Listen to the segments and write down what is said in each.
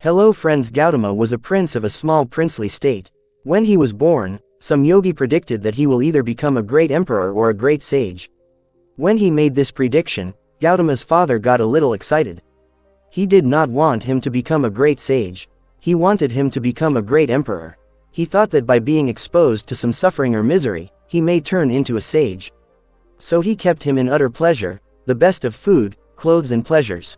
Hello friends, Gautama was a prince of a small princely state. When he was born, some yogi predicted that he will either become a great emperor or a great sage. When he made this prediction, Gautama's father got a little excited. He did not want him to become a great sage. He wanted him to become a great emperor. He thought that by being exposed to some suffering or misery, he may turn into a sage. So he kept him in utter pleasure, the best of food, clothes and pleasures.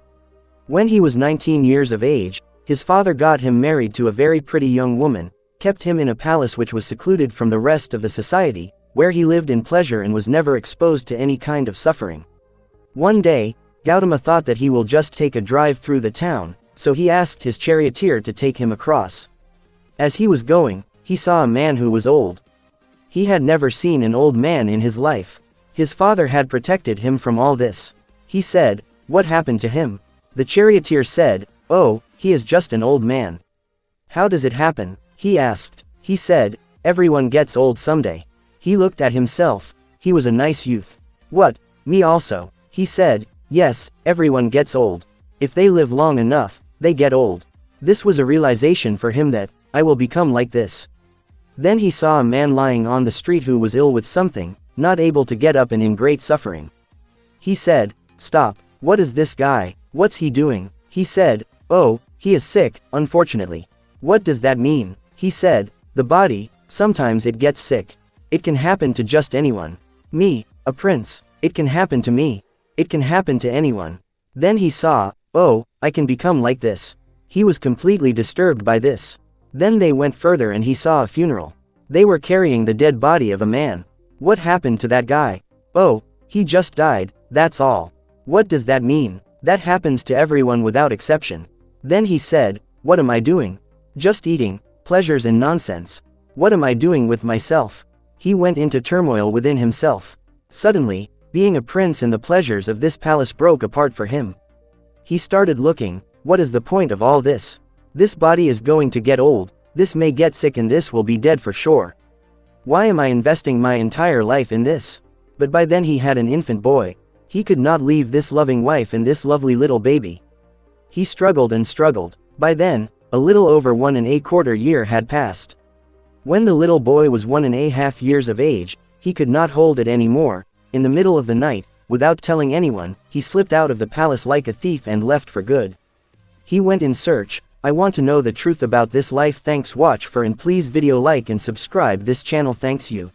When he was 19 years of age, his father got him married to a very pretty young woman, kept him in a palace which was secluded from the rest of the society, where he lived in pleasure and was never exposed to any kind of suffering. One day, Gautama thought that he will just take a drive through the town, so he asked his charioteer to take him across. As he was going, he saw a man who was old. He had never seen an old man in his life. His father had protected him from all this. He said, "What happened to him?" The charioteer said, "Oh, he is just an old man." "How does it happen?" he asked. He said, "Everyone gets old someday." He looked at himself. He was a nice youth. "What, me also?" he said. "Yes, everyone gets old. If they live long enough, they get old." This was a realization for him that, I will become like this. Then he saw a man lying on the street who was ill with something, not able to get up and in great suffering. He said, "Stop, what is this guy, what's he doing?" He said, "Oh, he is sick, unfortunately." "What does that mean?" He said, "The body, sometimes it gets sick. It can happen to just anyone. Me, a prince, it can happen to me. It can happen to anyone." Then he saw, "Oh, I can become like this." He was completely disturbed by this. Then they went further and he saw a funeral. They were carrying the dead body of a man. "What happened to that guy?" "Oh, he just died, that's all." "What does that mean?" "That happens to everyone without exception." Then he said, "What am I doing? Just eating, pleasures and nonsense. What am I doing with myself?" He went into turmoil within himself. Suddenly, being a prince and the pleasures of this palace broke apart for him. He started looking, what is the point of all this? This body is going to get old, this may get sick and this will be dead for sure. Why am I investing my entire life in this? But by then he had an infant boy. He could not leave this loving wife and this lovely little baby. He struggled and struggled. By then, a little over 1¼ year had passed. When the little boy was 1½ years of age, he could not hold it anymore. In the middle of the night, without telling anyone, he slipped out of the palace like a thief and left for good. He went in search. I want to know the truth about this life. Thanks watch for and please video like and subscribe this channel. Thanks you.